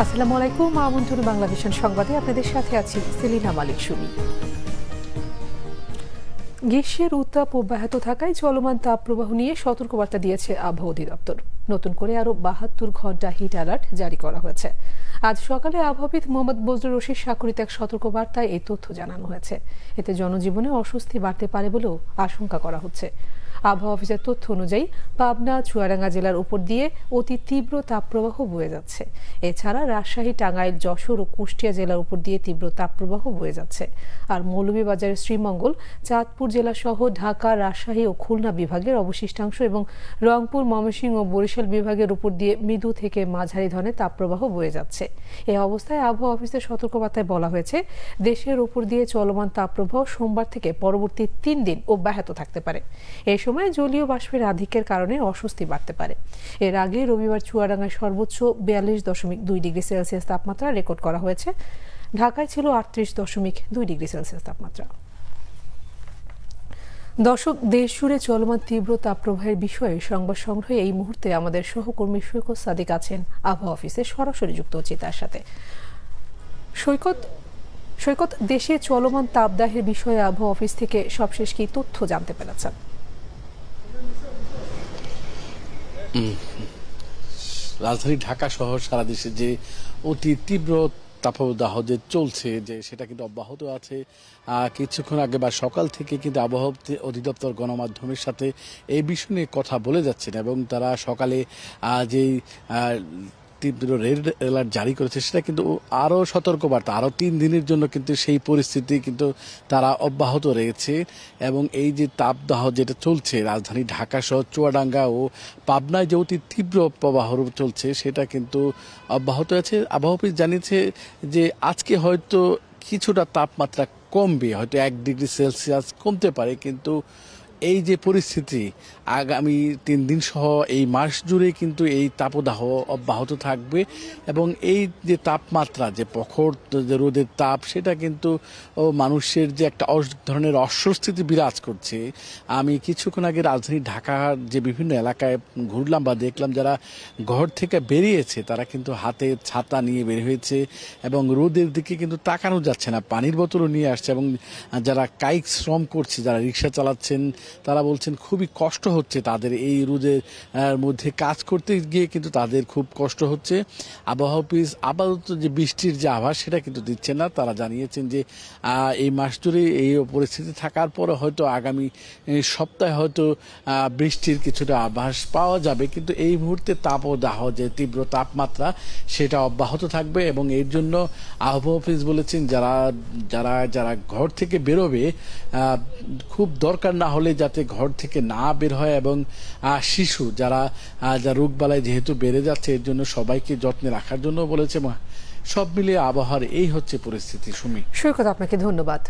আসসালামু আলাইকুম, আমন্ত্রণ বাংলাদেশের সংবাদে আপনাদের সাথে আছি সেলিনা মালিক সুমি। গ্রীষ্মের উত্তাপ অব্যাহত থাকায় চলমান তাপপ্রবাহ নিয়ে সতর্কবার্তা দিয়েছে আবহাওয়া অধিদপ্তর। নতুন করে আরো 72 ঘন্টা হিট অ্যালার্ট জারি করা হয়েছে। আজ সকালে আবহাওয়াবিদ মোহাম্মদ বজলুর রশিদ স্বাক্ষরিত এক সতর্কবার্তায় এই তথ্য জানানো হয়েছে। এতে জনজীবনে অস্বস্তি বাড়তে পারে বলেও আশঙ্কা করা হচ্ছে। আবহাওয়া অফিসের তথ্য অনুযায়ী পাবনা, চুয়াডাঙ্গা জেলার উপর দিয়ে অতি তীব্র তাপপ্রবাহ বয়ে যাচ্ছে। এছাড়া রাজশাহী, টাঙ্গাইল, যশোর ও কুষ্টিয়া জেলার উপর দিয়ে তীব্র তাপপ্রবাহ বয়ে যাচ্ছে। আর মৌলভীবাজারের শ্রীমঙ্গল, চাঁদপুর জেলা সহ ঢাকা, রাজশাহী ও খুলনা বিভাগের অবশিষ্টাংশ এবং রংপুর, ময়মনসিংহ ও বরিশাল বিভাগের উপর দিয়ে মৃদু থেকে মাঝারি ধরনের তাপপ্রবাহ বয়ে যাচ্ছে। এই অবস্থায় আবহাওয়া অফিসের সতর্কবার্তায় বলা হয়েছে, দেশের উপর দিয়ে চলমান তাপপ্রবাহ সোমবার থেকে পরবর্তী 3 দিন অব্যাহত থাকতে পারে। এই সময় জলীয় বাষ্পের আধিক্যের কারণে অস্বস্তি বাড়তে পারে। এর আগে রবিবার চুয়াডাঙ্গায় সর্বোচ্চ 42.2 ডিগ্রি সেলসিয়াস তাপমাত্রা রেকর্ড করা হয়েছে। ঢাকায় ছিল 38.2 ডিগ্রি সেলসিয়াস তাপমাত্রা। দর্শক, দেশ জুড়ে চলমান তীব্র তাপপ্রবাহের বিষয়ে সংবাদ সংগ্রহে এই মুহূর্তে আমাদের সহকর্মী সৈকত সাদিক আছেন আবহাওয়া অফিসে, সরাসরি যুক্ত হচ্ছে তার সাথে। সৈকত, দেশে চলমান তাপদাহের বিষয়ে আবহাওয়া অফিস থেকে সবশেষ কি তথ্য জানতে পেরেছেন? রাজধানী ঢাকা সহ সারা দেশে যে অতি তীব্র তাপদাহ যে চলছে, যে সেটা কিন্তু অব্যাহত আছে। কিছুক্ষণ আগে বা সকাল থেকে কিন্তু আবহাওয়া অধিদপ্তর গণমাধ্যমের সাথে এই বিষয় নিয়ে কথা বলে যাচ্ছেন এবং তারা সকালে যেই তীব্র রেড অ্যালার্ট জারি করেছে সেটা কিন্তু আরও সতর্কবার্তা, আরও 3 দিনের জন্য কিন্তু সেই পরিস্থিতি কিন্তু তারা অব্যাহত রয়েছে। এবং এই যে তাপদাহ যেটা চলছে রাজধানী ঢাকা সহ চুয়াডাঙ্গা ও পাবনায় যে অতি তীব্র প্রবাহ চলছে সেটা কিন্তু অব্যাহত আছে। আবহাওয়া অফিস জানিয়েছে যে আজকে হয়তো কিছুটা তাপমাত্রা কমবে, হয়তো 1 ডিগ্রি সেলসিয়াস কমতে পারে, কিন্তু এই যে পরিস্থিতি আগামী 3 দিন সহ এই মাস জুড়ে কিন্তু এই তাপদাহ অব্যাহত থাকবে। এবং এই যে তাপমাত্রা, যে প্রখর যে রোদের তাপ, সেটা কিন্তু মানুষের যে একটা ধরনের অস্বস্তিতে বিরাজ করছে। আমি কিছুক্ষণ আগে রাজধানী ঢাকার যে বিভিন্ন এলাকায় ঘুরলাম বা দেখলাম, যারা ঘর থেকে বেরিয়েছে তারা কিন্তু হাতে ছাতা নিয়ে বের হয়েছে এবং রোদের দিকে কিন্তু তাকানো যাচ্ছে না, পানির বোতলও নিয়ে আসছে। এবং যারা কায়িক শ্রম করছে, যারা রিক্সা চালাচ্ছেন, তারা বলছেন খুবই কষ্ট হচ্ছে তাদের এই রোদের মধ্যে কাজ করতে গিয়ে, কিন্তু তাদের খুব কষ্ট হচ্ছে। আবহাওয়া অফিস আপাতত যে বৃষ্টির যে আভাস সেটা কিন্তু দিচ্ছে না। তারা জানিয়েছেন যে এই মাস জুড়ে এই পরিস্থিতি থাকার পরে হয়তো আগামী সপ্তাহে হয়তো বৃষ্টির কিছুটা আভাস পাওয়া যাবে, কিন্তু এই মুহূর্তে তাপদাহ যে তীব্র তাপমাত্রা সেটা অব্যাহত থাকবে। এবং এর জন্য আবহাওয়া অফিস বলেছেন যারা যারা যারা ঘর থেকে বেরোবে, খুব দরকার না হলে যাতে ঘর থেকে না বের হয়। এবং শিশু যারা রোগবালাই যেহেতু বেড়ে যাচ্ছে, এর জন্য সবাইকে যত্নে রাখার জন্য বলেছে। সব মিলিয়ে আবহাওয়ার এই হচ্ছে পরিস্থিতি। সুমি, সৈকত, আপনাকে ধন্যবাদ।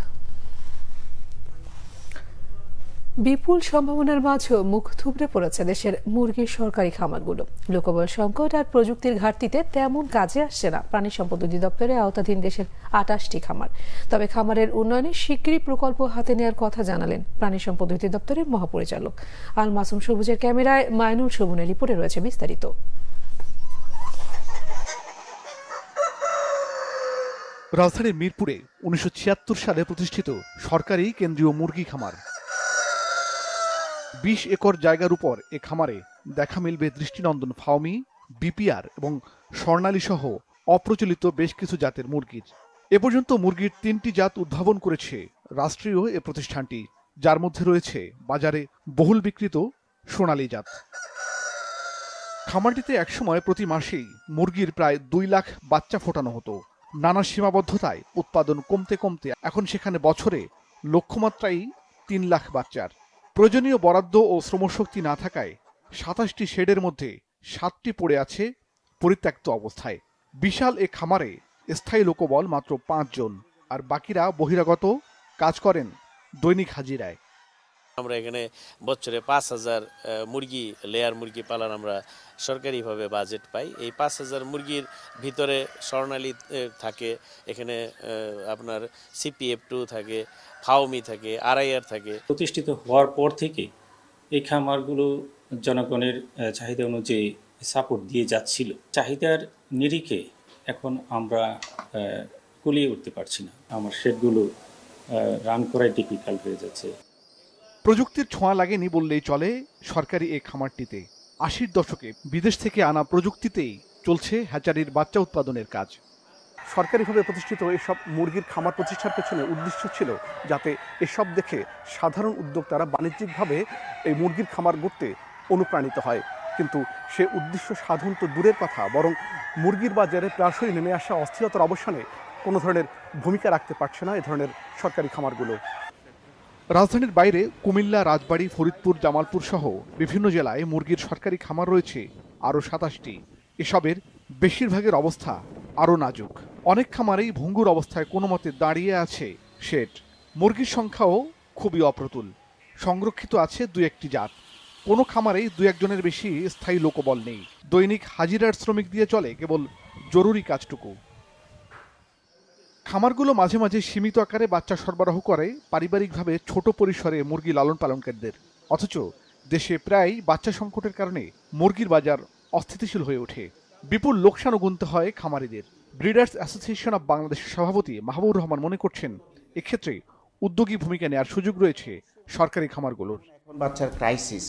বিপুল সম্ভাবনার মাঝেও মুখ থুবড়ে পড়েছে দেশের মুরগির সরকারি খামারগুলো। লোকবল সংকট আর প্রযুক্তির ঘাটতিতে তেমন কাজে আসছে না প্রাণী সম্পদ অধিদপ্তরের আওতাধীন দেশের 28টি খামার। তবে খামারের উন্নয়নে শিগগিরই প্রকল্প হাতে নেওয়ার কথা জানালেন প্রাণী সম্পদ অধিদপ্তরের মহাপরিচালক। আল মাসুম সবুজের ক্যামেরায় মাইনুল শোভনের রিপোর্টে রয়েছে বিস্তারিত। রাজধানীর মিরপুরে 1976 সালে প্রতিষ্ঠিত সরকারি কেন্দ্রীয় মুরগি খামার। 20 একর জায়গার উপর এ খামারে দেখা মিলবে দৃষ্টিনন্দন ফাউমি, বিপিআর এবং স্বর্ণালী সহ অপ্রচলিত বেশ কিছু জাতের মুরগির। এ পর্যন্ত মুরগির 3টি জাত উদ্ভাবন করেছে রাষ্ট্রীয় এ প্রতিষ্ঠানটি, যার মধ্যে রয়েছে বাজারে বহুল বিক্রিত সোনালী জাত। খামারটিতে একসময় প্রতি মাসেই মুরগির প্রায় 2 লাখ বাচ্চা ফোটানো হতো। নানা সীমাবদ্ধতায় উৎপাদন কমতে কমতে এখন সেখানে বছরে লক্ষ্যমাত্রাই 3 লাখ বাচ্চার। প্রয়োজনীয় বরাদ্দ ও শ্রমশক্তি না থাকায় 27টি শেডের মধ্যে 7টি পড়ে আছে পরিত্যক্ত অবস্থায়। বিশাল এ খামারে স্থায়ী লোকবল মাত্র 5 জন, আর বাকিরা বহিরাগত, কাজ করেন দৈনিক হাজিরায়। আমরা এখানে বছরে 5000 মুরগি, লেয়ার মুরগি পালন আমরা সরকারিভাবে বাজেট পাই। এই 5000 মুরগির ভিতরে স্বর্ণালী থাকে, এখানে আপনার CPF2 থাকে, ফাউমি থাকে, আরআইআর থাকে। প্রতিষ্ঠিত হওয়ার পর থেকে এই খামারগুলো জনগণের চাহিদা অনুযায়ী সাপোর্ট দিয়ে যাচ্ছিল। চাহিদার নিরিখে এখন আমরা কুলিয়ে উঠতে পারছি না। আমার শেডগুলো রান করাই ডিফিকাল্ট হয়ে যাচ্ছে। প্রযুক্তির ছোঁয়া লাগেনি বললেই চলে সরকারি এই খামারটিতে। 80-র দশকে বিদেশ থেকে আনা প্রযুক্তিতেই চলছে হ্যাচারির বাচ্চা উৎপাদনের কাজ। সরকারিভাবে প্রতিষ্ঠিত এসব মুরগির খামার প্রতিষ্ঠার পেছনে উদ্দেশ্য ছিল যাতে এসব দেখে সাধারণ উদ্যোক্তারা বাণিজ্যিকভাবে এই মুরগির খামার গড়তে অনুপ্রাণিত হয়। কিন্তু সে উদ্দেশ্য সাধন তো দূরের কথা, বরং মুরগির বাজারে প্রায়শই নেমে আসা অস্থিরতার অবসানে কোনো ধরনের ভূমিকা রাখতে পারছে না এ ধরনের সরকারি খামারগুলো। রাজধানীর বাইরে কুমিল্লা, রাজবাড়ী, ফরিদপুর, জামালপুর সহ বিভিন্ন জেলায় মুরগির সরকারি খামার রয়েছে আরও 27টি। এসবের বেশিরভাগের অবস্থা আরও নাজুক। অনেক খামারেই ভঙ্গুর অবস্থায় কোনো মতে দাঁড়িয়ে আছে শেড। মুরগির সংখ্যাও খুবই অপ্রতুল। সংরক্ষিত আছে 2-1টি জাত। কোনো খামারেই 2-1 জনের বেশি স্থায়ী লোকবল নেই। দৈনিক হাজিরার শ্রমিক দিয়ে চলে কেবল জরুরি কাজটুকু। খামারগুলো মাঝে মাঝে সীমিত আকারে বাচ্চা সরবরাহ করে পারিবারিকভাবে ছোট পরিসরে মুরগি লালন পালনকারীদের। অথচ দেশে প্রায় বাচ্চা সংকটের কারণে মুরগির বাজার অস্থিতিশীল হয়ে ওঠে। বিপুল লোকসানও গুনতে হয় খামারিদের। ব্রিডার্স অ্যাসোসিয়েশন অব বাংলাদেশের সভাপতি মাহবুবুর রহমান মনে করছেন, এক্ষেত্রে উদ্যোগী ভূমিকা নেওয়ার সুযোগ রয়েছে সরকারি খামারগুলোর। এখন বাচ্চার ক্রাইসিস,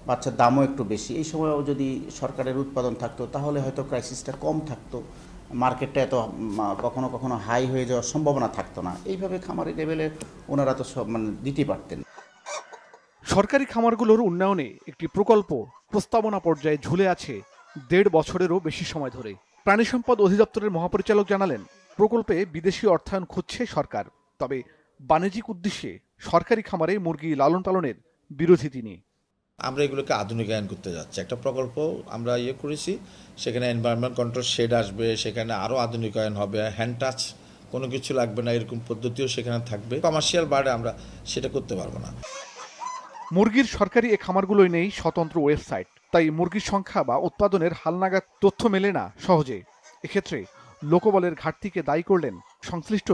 বাচ্চার দামও একটু বেশি। এই সময়ও যদি সরকারের উৎপাদন থাকতো তাহলে হয়তো ক্রাইসিসটা কম থাকতো, মার্কেটটা এত কখনো কখনো হাই হয়ে যাওয়ার সম্ভাবনা থাকতো না। এইভাবে খামারি লেভেলে ওনারা তো সব দিতে পারতেন। সরকারি খামারগুলোর উন্নয়নে একটি প্রকল্প প্রস্তাবনা পর্যায়ে ঝুলে আছে 1.5 বছরেরও বেশি সময় ধরে। প্রাণী সম্পদ অধিদপ্তরের মহাপরিচালক জানালেন, প্রকল্পে বিদেশি অর্থায়ন খুঁজছে সরকার। তবে বাণিজ্যিক উদ্দেশ্যে সরকারি খামারে মুরগি লালন পালনের বিরোধী তিনি। আমরা এগুলোকে আধুনিকায়ন করতে যাচ্ছি। একটা প্রকল্প আমরা করেছি, সেখানে এনভায়রনমেন্ট কন্ট্রোল শেড আসবে, সেখানে আরও আধুনিকায়ন হবে, হ্যান্ড টাচ কোনো কিছু লাগবে না, এরকম পদ্ধতিও সেখানে থাকবে। কমার্শিয়াল বার্ডে আমরা সেটা করতে পারবো না। মুরগির সরকারি এ খামারগুলোই নেই স্বতন্ত্র ওয়েবসাইট, তাই মুরগির সংখ্যা বা উৎপাদনের হালনাগাদ তথ্য মেলে না সহজে। এক্ষেত্রে লোকবলের ঘাটতিকে দায়ী করলেন সংশ্লিষ্ট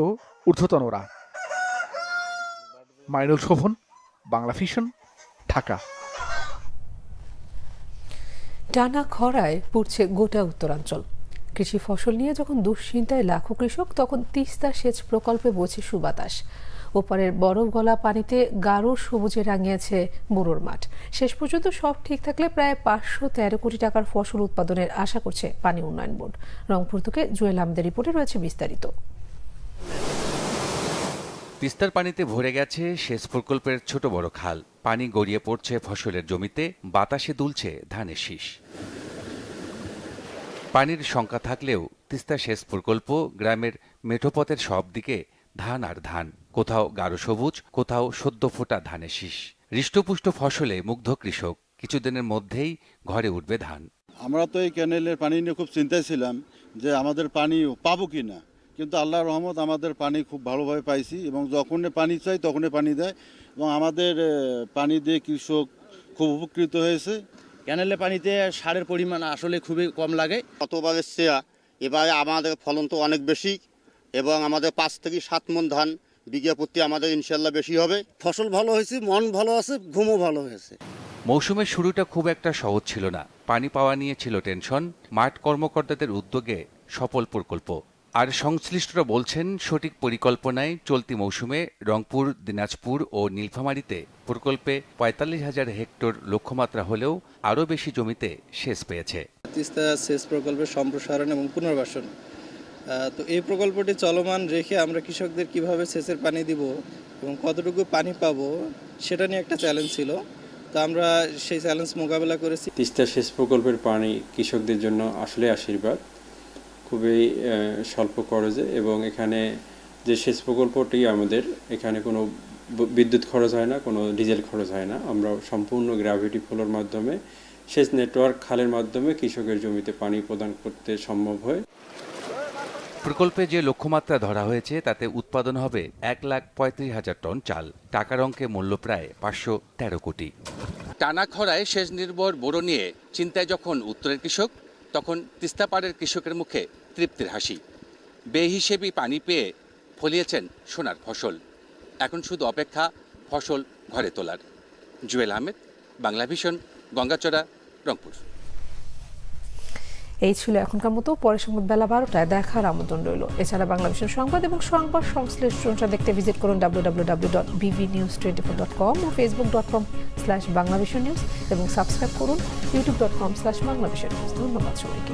ঊর্ধ্বতনরা। মাইনুল শোভন, বাংলা ভিশন, ঢাকা। টানা খরায় পুড়ছে গোটা উত্তরাঞ্চল। কৃষি ফসল নিয়ে যখন দুশ্চিন্তায় লাখো কৃষক, তখন তিস্তা সেচ প্রকল্পে বইছে সুবাতাস। ওপারের বরফ গলা পানিতে গাঢ় সবুজে রাঙিয়েছে বুড়োর মাঠ। শেষ পর্যন্ত সব ঠিক থাকলে প্রায় 513 কোটি টাকার ফসল উৎপাদনের আশা করছে পানি উন্নয়ন বোর্ড। রংপুর থেকে জুয়েল আহমেদের রিপোর্টে রয়েছে বিস্তারিত। তিস্তার পানিতে ভরে গেছে সেচ প্রকল্পের ছোট বড় খাল। পানি গড়িয়ে পড়ছে ফসলের জমিতে, বাতাসে দুলছে ধানের শীষ। পানির শঙ্কা থাকলেও তিস্তা সেচ প্রকল্প গ্রামের মেঠোপথের সব দিকে ধান আর ধান, কোথাও গাঢ় সবুজ, কোথাও সদ্য ফোটা ধানের শীষ। হৃষ্টপুষ্ট ফসলে মুগ্ধ কৃষক, কিছুদিনের মধ্যেই ঘরে উঠবে ধান। আমরা তো এই ক্যানেলের পানি নিয়ে খুব চিন্তায় ছিলাম যে আমাদের পানি পাবো কিনা, কিন্তু আল্লাহর রহমত আমাদের পানি খুব ভালোভাবে পাইছি এবং যখনই পানি চাই তখনই পানি দেয় এবং আমাদের পানি দিয়ে কৃষক খুব উপকৃত হয়েছে। ক্যানেলের পানিতে সারের পরিমাণ আসলে খুবই কম লাগে। গতবারের চেয়ে এবারে আমাদের ফলন তো অনেক বেশি এবং আমাদের 5 থেকে 7 মণ ধান বিঘা প্রতি আমাদের ইনশাল্লাহ বেশি হবে। ফসল ভালো হয়েছে, মন ভালো আছে, ঘুমও ভালো হয়েছে। মৌসুমের শুরুটা খুব একটা সহজ ছিল না। পানি পাওয়া নিয়ে ছিল টেনশন। মাঠ কর্মকর্তাদের উদ্যোগে সফল প্রকল্প। আর সংশ্লিষ্টরা বলছেন, সঠিক পরিকল্পনায় চলতি মৌসুমে রংপুর, দিনাজপুর ও নীলফামারীতে প্রকল্পে 45,000 হেক্টর লক্ষ্যমাত্রা হলেও আরও বেশি জমিতে সেচ পেয়েছে। তিস্তা সেচ প্রকল্পের সম্প্রসারণ এবং পুনর্বাসন, তো এই প্রকল্পটি চলমান রেখে আমরা কৃষকদের কিভাবে সেচের পানি দিব এবং কতটুকু পানি পাবো সেটা নিয়ে একটা চ্যালেঞ্জ ছিল। তো আমরা সেই চ্যালেঞ্জ মোকাবেলা করেছি। তিস্তা সেচ প্রকল্পের পানি কৃষকদের জন্য আসলে আশীর্বাদ, খুবই স্বল্প খরচে, এবং এখানে যে সেচ প্রকল্পটি আমাদের এখানে কোনো বিদ্যুৎ খরচ হয় না, কোনো ডিজেল খরচ হয় না। আমরা সম্পূর্ণ গ্র্যাভিটি ফ্লোর মাধ্যমে সেচ নেটওয়ার্ক খালের মাধ্যমে কৃষকের জমিতে পানি প্রদান করতে সম্ভব হয়। প্রকল্পে যে লক্ষ্যমাত্রা ধরা হয়েছে তাতে উৎপাদন হবে 1,35,000 টন চাল। টাকার অঙ্কে মূল্য প্রায় 513 কোটি। টানা খরায় সেচ নির্ভর বোরো নিয়ে চিন্তায় যখন উত্তরের কৃষক, তখন তিস্তাপাড়ের কৃষকের মুখে তৃপ্তির হাসি। বেহিসেবি পানি পেয়ে ফলিয়েছেন সোনার ফসল। এখন শুধু অপেক্ষা ফসল ঘরে তোলার। জুয়েল আহমেদ, বাংলা ভিশন, গঙ্গাচড়া, রংপুর। এই ছিল এখনকার মতো। পরের সংবাদ বেলা 12টায় দেখার আমন্ত্রণ রইল। এছাড়া বাংলাদেশের সংবাদ এবং সংবাদ সংশ্লিষ্টটা দেখতে ভিজিট করুন www.bvnews24.com ও facebook.com/banglavisionnews এবং সাবস্ক্রাইব করুন youtube.com/banglavisionnews। ধন্যবাদ সবাইকে।